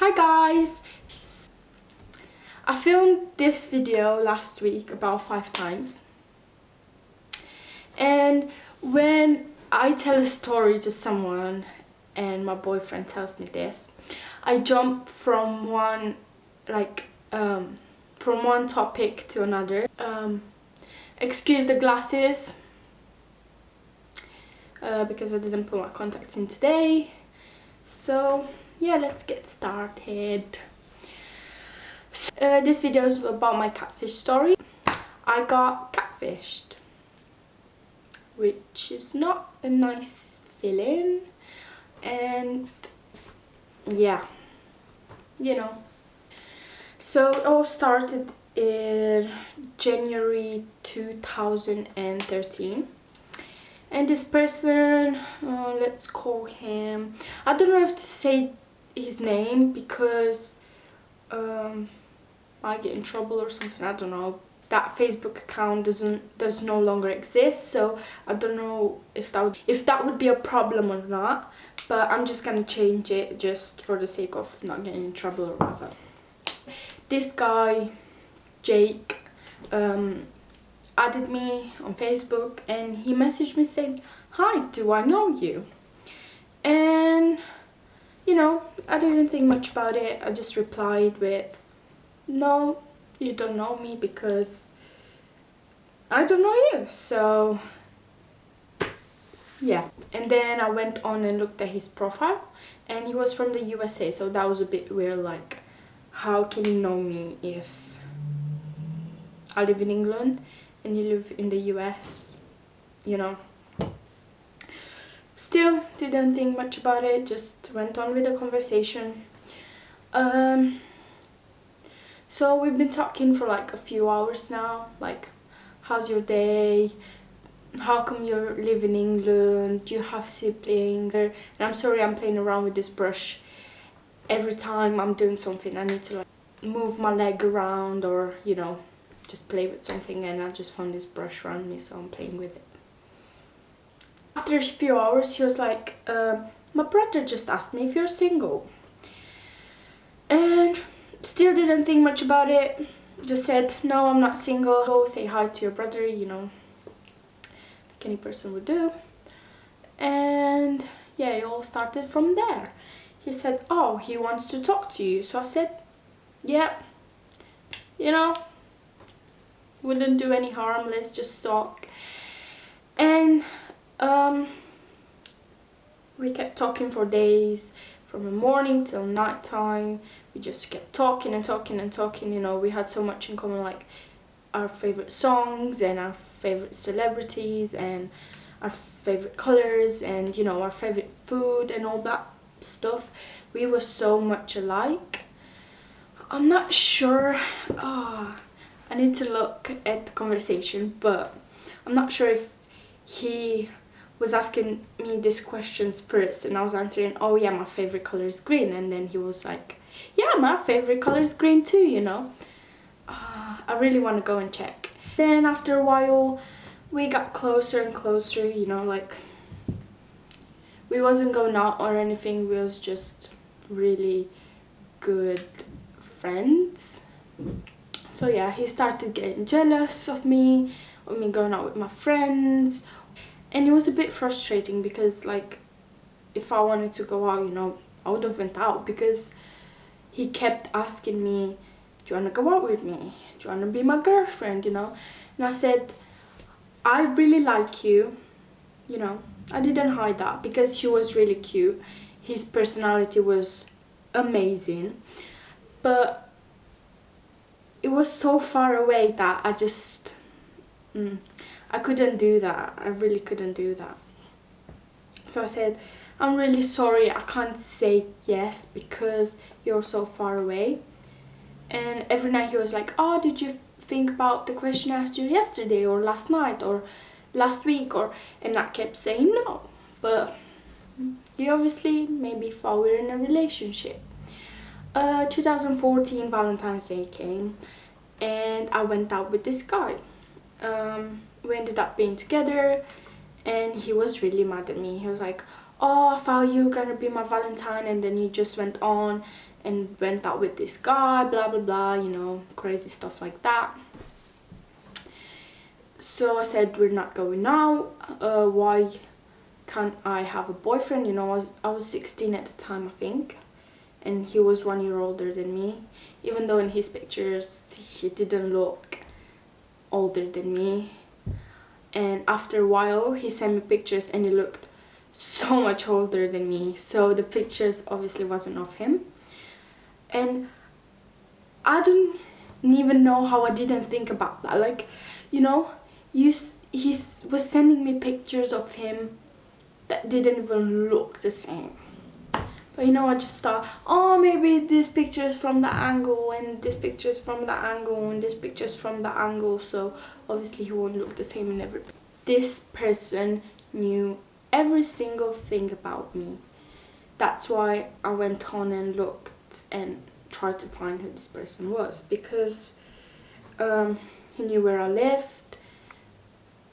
Hi guys! I filmed this video last week about 5 times, and when I tell a story to someone and my boyfriend tells me this, I jump from one topic to another. Excuse the glasses because I didn't put my contacts in today. So yeah, let's get started. This video is about my catfish story. I got catfished, which is not a nice feeling, and yeah, you know. So it all started in January 2013, and this person, let's call him, I don't know if to say his name because I get in trouble or something, I don't know. That Facebook account does no longer exist, so I don't know if that would be a problem or not, but I'm just gonna change it just for the sake of not getting in trouble or whatever. This guy, Jake, added me on Facebook and he messaged me saying, "Hi, do I know you?" And you know, I didn't think much about it. I just replied with, "No, you don't know me because I don't know you." So yeah, and then I went on and looked at his profile, and he was from the USA, so that was a bit weird. Like, how can you know me if I live in England and you live in the US, you know? Still didn't think much about it, just went on with the conversation. So we've been talking for like a few hours now, like, how's your day, how come you live in England, do you have siblings? And I'm sorry, I'm playing around with this brush. Every time I'm doing something, I need to like move my leg around or, you know, just play with something, and I just found this brush around me, so I'm playing with it. After a few hours, he was like, my brother just asked me if you're single. And still didn't think much about it. Just said, no, I'm not single. Go say hi to your brother, you know, like any person would do. And yeah, it all started from there. He said, oh, he wants to talk to you. So I said, yeah, you know, wouldn't do any harm, let's just talk. And we kept talking for days, from the morning till night time. We just kept talking and talking and talking, you know. We had so much in common, like our favorite songs and our favorite celebrities and our favorite colors and, you know, our favorite food and all that stuff. We were so much alike. I'm not sure, I need to look at the conversation, but I'm not sure if he was asking me these questions first and I was answering, oh yeah, my favorite color is green, and then he was like, yeah, my favorite color is green too, you know. I really want to go and check. Then after a while we got closer and closer, you know, like we wasn't going out or anything, we was just really good friends. So yeah, he started getting jealous of me going out with my friends, and it was a bit frustrating because, like, if I wanted to go out, you know, I would have went out, because he kept asking me, do you want to go out with me? Do you want to be my girlfriend, you know? And I said, I really like you, you know. I didn't hide that because he was really cute. His personality was amazing, but it was so far away that I just I couldn't do that. I really couldn't do that. So I said, I'm really sorry, I can't say yes because you're so far away. And every night he was like, oh, did you think about the question I asked you yesterday or last night or last week? And I kept saying no, but you obviously maybe thought we were in a relationship. 2014 Valentine's Day came and I went out with this guy. We ended up being together, and he was really mad at me. He was like, oh, I thought you were gonna be my Valentine, and then you just went on and went out with this guy, blah blah blah, you know, crazy stuff like that. So I said, we're not going out, why can't I have a boyfriend? You know, I was 16 at the time, I think, and he was 1 year older than me, even though in his pictures he didn't look older than me. And after a while he sent me pictures and he looked so much older than me, so the pictures obviously wasn't of him. And I don't even know how I didn't think about that. Like, you know, he was sending me pictures of him that didn't even look the same. But you know, I just thought, oh, maybe this picture is from the angle, and this picture is from the angle, and this picture is from the angle, so obviously he won't look the same in every picture. This person knew every single thing about me. That's why I went on and looked and tried to find who this person was, because he knew where I lived.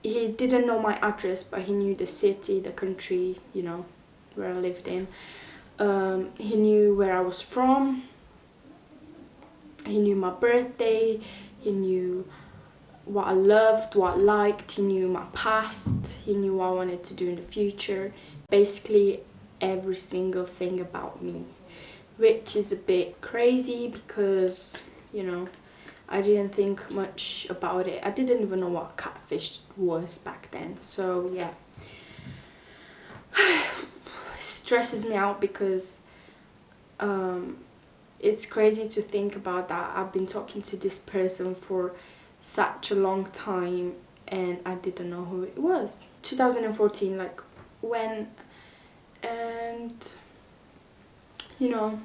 He didn't know my address, but he knew the city, the country, you know, where I lived in. He knew where I was from. He knew my birthday. He knew what I loved, what I liked. He knew my past. He knew what I wanted to do in the future. Basically every single thing about me, which is a bit crazy because, you know, I didn't think much about it. I didn't even know what catfish was back then. So yeah, it stresses me out because it's crazy to think about that. I've been talking to this person for such a long time and I didn't know who it was. 2014, like when, and you know,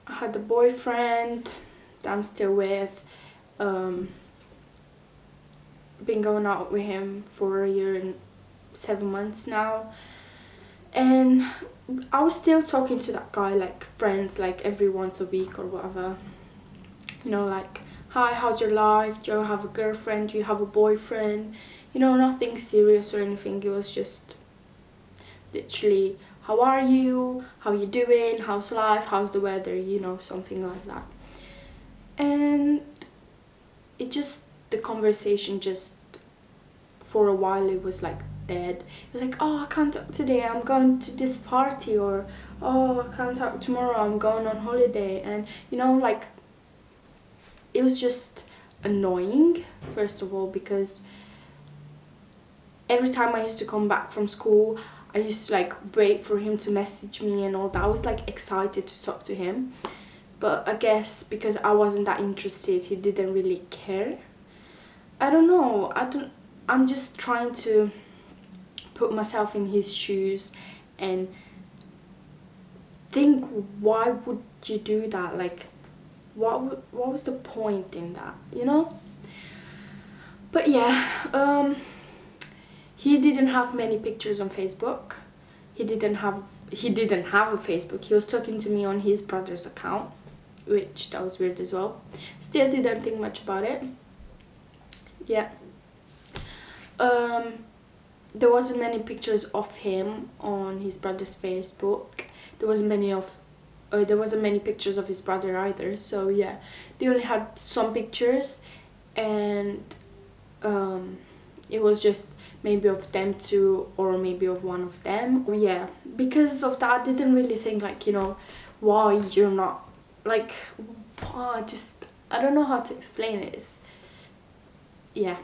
I had a boyfriend that I'm still with. Been going out with him for 1 year and 7 months now, and I was still talking to that guy like friends, like every once a week or whatever, you know, like, hi, how's your life, do you have a girlfriend, do you have a boyfriend, you know, nothing serious or anything. It was just literally, how are you, how you doing, how's life, how's the weather, you know, something like that. And it just, the conversation just, for a while it was like dead. It was like, oh, I can't talk today, I'm going to this party, or oh, I can't talk tomorrow, I'm going on holiday. And you know, like, it was just annoying, first of all, because every time I used to come back from school, I used to like wait for him to message me and all that. I was like excited to talk to him, but I guess because I wasn't that interested, he didn't really care. I don't know, I'm just trying to put myself in his shoes and think, why would you do that? Like, what was the point in that, you know? But yeah, he didn't have many pictures on Facebook. He didn't have a Facebook. He was talking to me on his brother's account, which that was weird as well. Still didn't think much about it. Yeah. There wasn't many pictures of him on his brother's Facebook. There wasn't many pictures of his brother either. So yeah, they only had some pictures, and it was just maybe of them two or maybe of one of them. Yeah, because of that, I didn't really think, like, you know, why you're not, like, I don't know how to explain it. Yeah,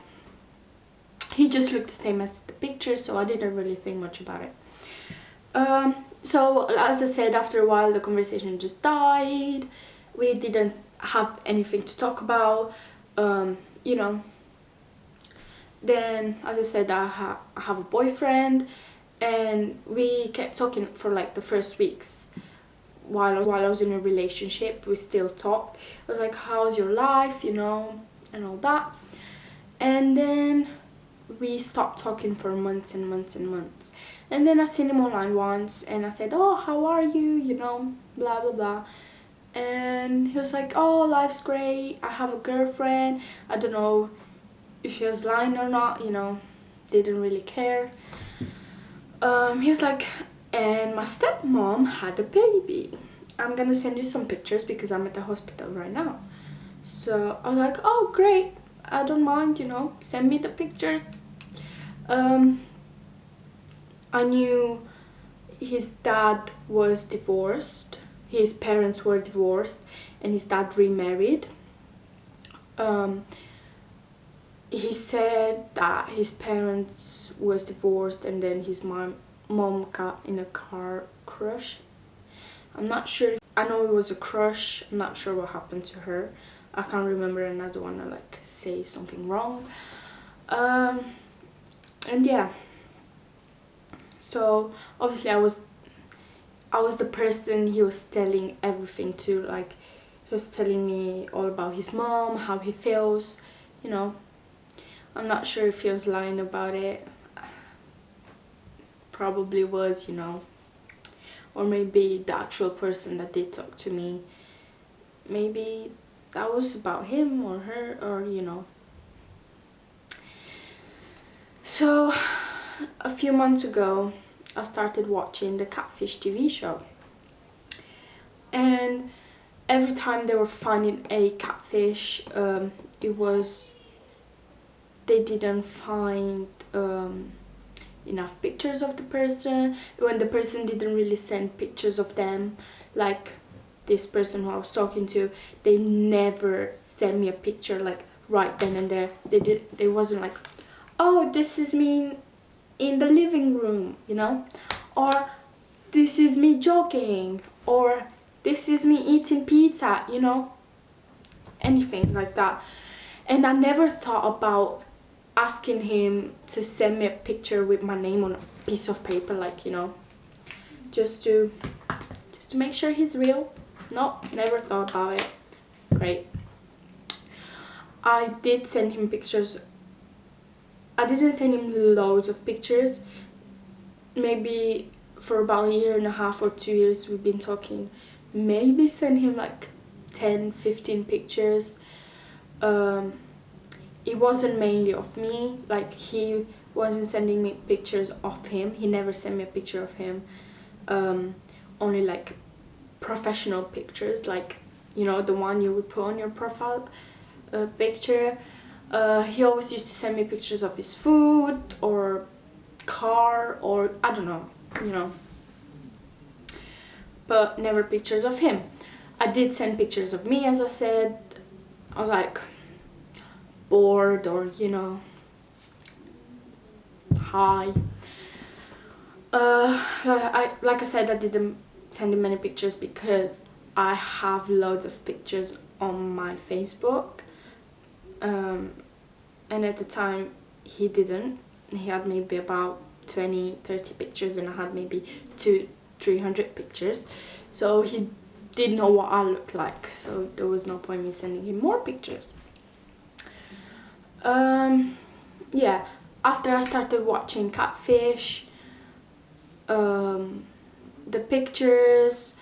he just looked the same as the picture, so I didn't really think much about it. So as I said, after a while the conversation just died. We didn't have anything to talk about, you know. Then, as I said, I have a boyfriend, and we kept talking for like the first weeks. While I was in a relationship, we still talked. I was like, how's your life, you know, and all that. And then we stopped talking for months and months and months. And then I seen him online once, and I said, oh, how are you, you know, blah blah blah. And he was like, oh, life's great, I have a girlfriend. I don't know if he was lying or not, you know, didn't really care. He was like, and my stepmom had a baby. I'm gonna send you some pictures because I'm at the hospital right now. So I was like, oh great, I don't mind, you know, send me the pictures. I knew his dad was divorced, his parents were divorced, and his dad remarried. He said that his parents was divorced and then his mom got in a car crash. I'm not sure. I know it was a crush. I'm not sure what happened to her. I can't remember, and I don't want to like say something wrong. And yeah. So obviously I was the person he was telling everything to. Like, he was telling me all about his mom, how he feels. You know, I'm not sure if he was lying about it. Probably was, you know. Or maybe the actual person that did talk to me, maybe that was about him or her, or you know. So a few months ago I started watching the Catfish TV show, and every time they were finding a catfish, it was, they didn't find enough pictures of the person. When the person didn't really send pictures of them, like this person who I was talking to, they never sent me a picture like right then and there. They wasn't like, oh, this is me in the living room, you know, or this is me jogging, or this is me eating pizza, you know, anything like that. And I never thought about asking him to send me a picture with my name on a piece of paper, like, you know, just to make sure he's real. No, never thought about it. Great. I did send him pictures. I didn't send him loads of pictures. Maybe for about a year and a half or 2 years we've been talking. Maybe send him like 10-15 pictures. It wasn't mainly of me, like he wasn't sending me pictures of him. He never sent me a picture of him. Only like professional pictures, like, you know, the one you would put on your profile picture. He always used to send me pictures of his food or car, or I don't know, you know, but never pictures of him. I did send pictures of me, as I said. I was like bored, or you know, hi. Like I said, I didn't send him many pictures because I have loads of pictures on my Facebook, and at the time he didn't. He had maybe about 20-30 pictures, and I had maybe 200-300 pictures, so he didn't know what I looked like, so there was no point in me sending him more pictures. Yeah, after I started watching Catfish, the pictures,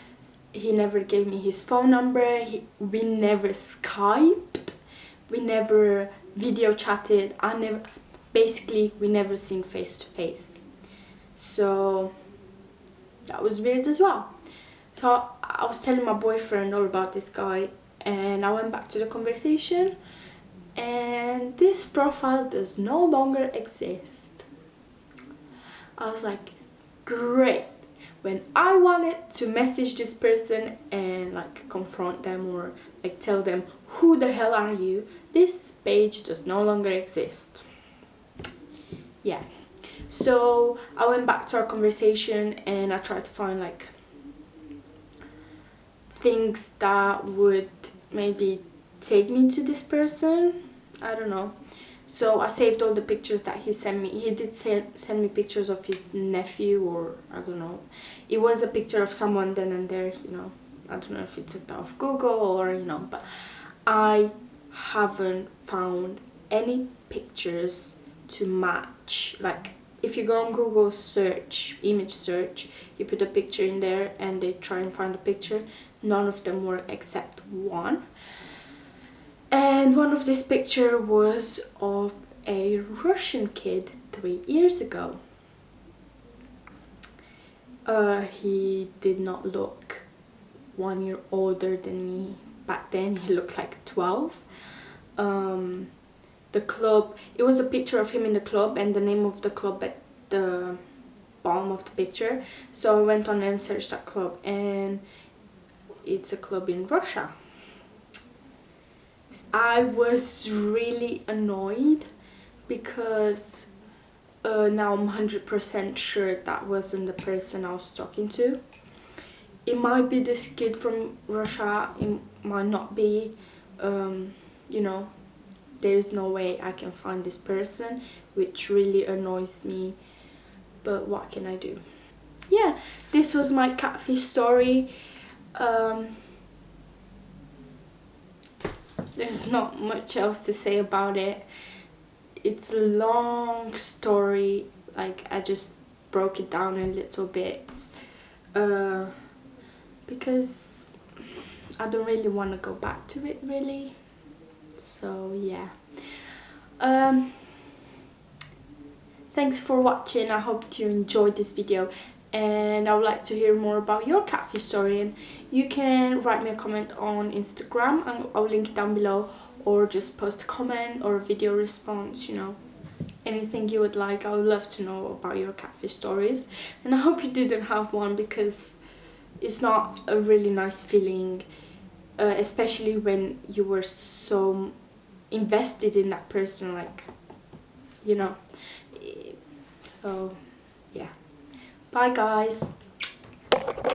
he never gave me his phone number. We never Skyped, we never video chatted. Basically we never seen face to face. So that was weird as well. So I was telling my boyfriend all about this guy, and I went back to the conversation, and this profile does no longer exist. I was like, great. When I wanted to message this person and like confront them or like tell them, who the hell are you, this page does no longer exist. Yeah, so I went back to our conversation and I tried to find like things that would maybe take me to this person. I don't know. So I saved all the pictures that he sent me. He did send me pictures of his nephew, or I don't know. It was a picture of someone then and there, you know. I don't know if he took that off Google or, you know, but I haven't found any pictures to match. Like, if you go on Google search, image search, you put a picture in there and they try and find a picture, none of them were except one. And one of this picture was of a Russian kid 3 years ago. He did not look 1 year older than me. Back then he looked like 12. The club, it was a picture of him in the club and the name of the club at the bottom of the picture. So I went on and searched that club, and it's a club in Russia. I was really annoyed because now I'm 100% sure that wasn't the person I was talking to. It might be this kid from Russia, it might not be. You know, there's no way I can find this person, which really annoys me, but what can I do? Yeah, this was my catfish story. There's not much else to say about it. It's a long story, like I just broke it down in little bits because I don't really want to go back to it really. So yeah, thanks for watching. I hope you enjoyed this video, and I would like to hear more about your catfish story, and you can write me a comment on Instagram and I'll link it down below, or just post a comment or a video response, you know, anything you would like. I would love to know about your catfish stories, and I hope you didn't have one, because it's not a really nice feeling, especially when you were so invested in that person, like, you know. So yeah, bye guys.